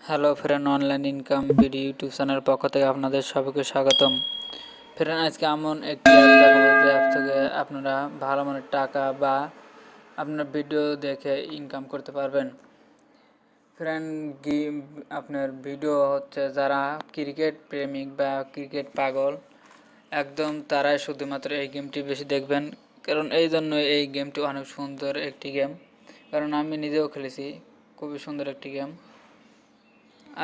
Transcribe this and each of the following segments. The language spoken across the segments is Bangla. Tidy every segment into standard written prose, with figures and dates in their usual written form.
Hello friend, online income video YouTube channel পক্ষ থেকে আপনাদের সবাইকে স্বাগতম। ফ্রেন্ড, আজকে এমন একটি অ্যাপ দেখাবো যে অ্যাপ থেকে আপনারা ভালো মানের টাকা বা আপনার ভিডিও দেখে ইনকাম করতে পারবেন। ফ্রেন্ড, আপনার ভিডিও হচ্ছে যারা ক্রিকেট প্রেমিক বা ক্রিকেট পাগল একদম তারাই শুধুমাত্র এই গেমটি বেশি দেখবেন, কারণ এই জন্য এই গেমটি অনেক সুন্দর একটি গেম, কারণ আমি নিজেও খেলেছি। খুবই সুন্দর একটি গেম।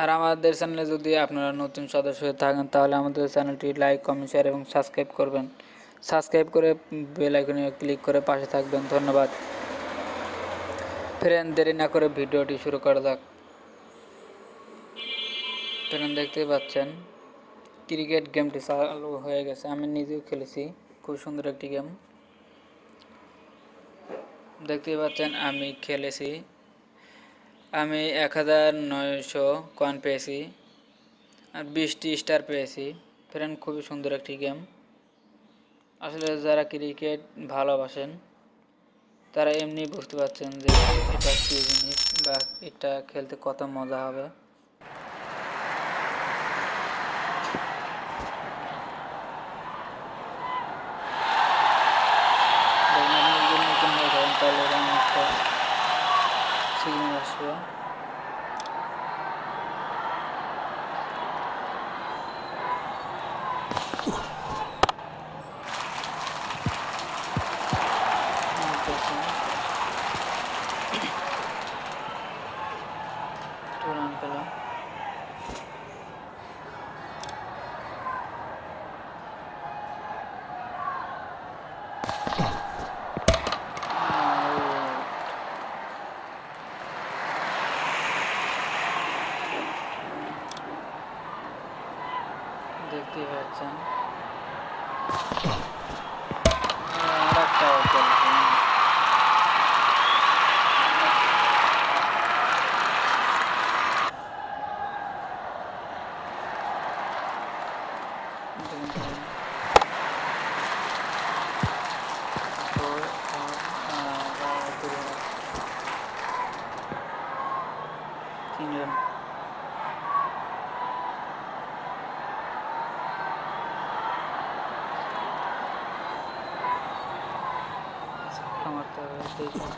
আর আমাদের চ্যানেলে যদি আপনারা নতুন সদস্য হয়ে থাকেন তাহলে আমাদের চ্যানেলটি লাইক, কমেন্ট, শেয়ার এবং সাবস্ক্রাইব করবেন। সাবস্ক্রাইব করে বেল আইকনে ক্লিক করে পাশে থাকবেন। ধন্যবাদ। ফ্রেন্ড, দেরি না করে ভিডিওটি শুরু করা যাক। ফ্রেন্ড, দেখতেই পাচ্ছেন ক্রিকেট গেমটি চালু হয়ে গেছে। আমি নিজেও খেলেছি, খুব সুন্দর একটি গেম। দেখতেই পাচ্ছেন আমি খেলেছি। আমি 1900 কয়েন পেয়েছি আর 20টি স্টার পেয়েছি। ফ্রেন্ড, খুবই সুন্দর একটি গেম। আসলে যারা ক্রিকেট ভালোবাসেন তারা এমনি বুঝতে পারছেন যে এটা কী জিনিস বা এটা খেলতে কত মজা হবে। নতুন হয়ে যাবেন তাহলে এরকম একটা সিগন্যাল আসবে। রান পেলাম। দেখতেই পাচ্ছেন আর একটা তিনজন মারতে হবে। দেখুন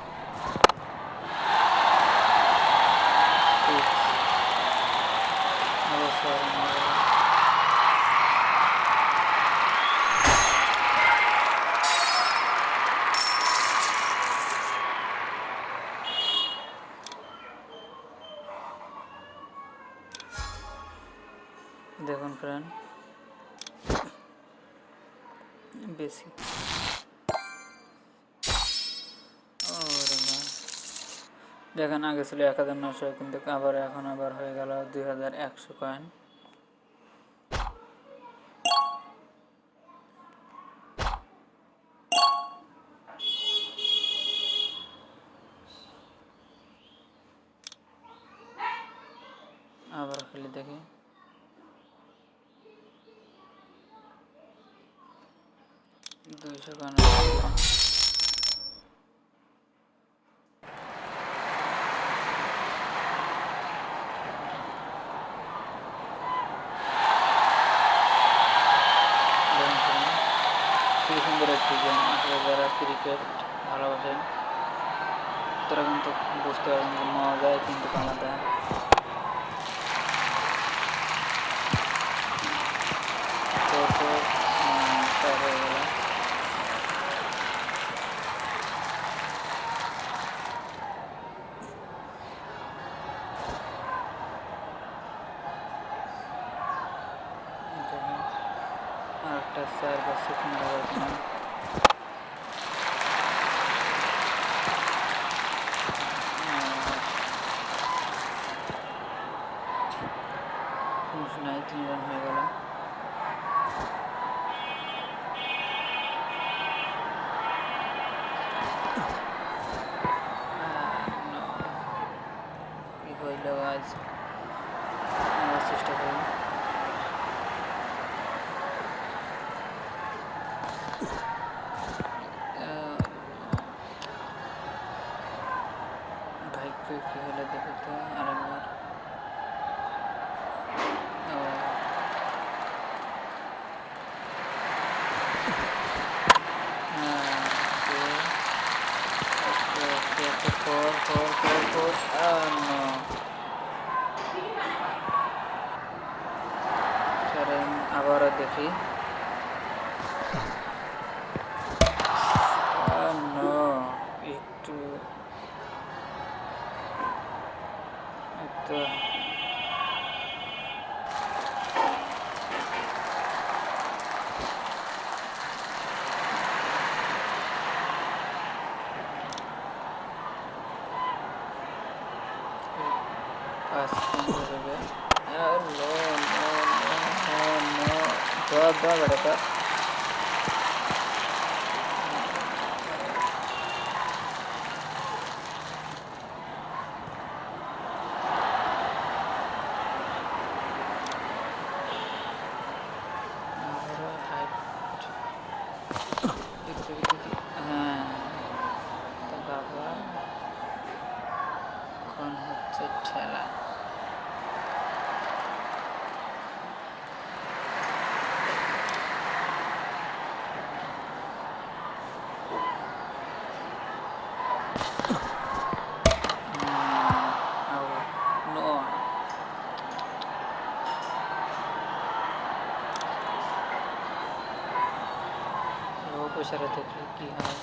দেখুন ফ্রেন্ড, বেশি দেখেন আগে ছিল 1900, কিন্তু এখন আবার হয়ে গেল 2100 কয়েন। আবার খেলে দেখি। দুইশো কয়েন খুবই সুন্দর একটি গেম। আসলে যারা ক্রিকেট ভালোবাসেন তারা কিন্তু বুঝতে পারেন যে মজায় কিন্তু আলাদা। তারপর হয়ে গেল। আরেকটা 4 বা 6 মারা যাবে না। সমস্যা নাই, 3 রান হয়ে গেল। কি হইল আজ? আবার চেষ্টা করি। ভাইকে কি হলো দেখো তো আরেকবার। four. No. চলেন আবারও দেখি। নো, একটু একটু পাঁচ মিনিট হবে। নো নো নো নো, দোয়া বেটা। হ্যাঁ, তো বাবা এখন হচ্ছে ঠেলা। নো, লো প্রেশারে দেখি কি হয়।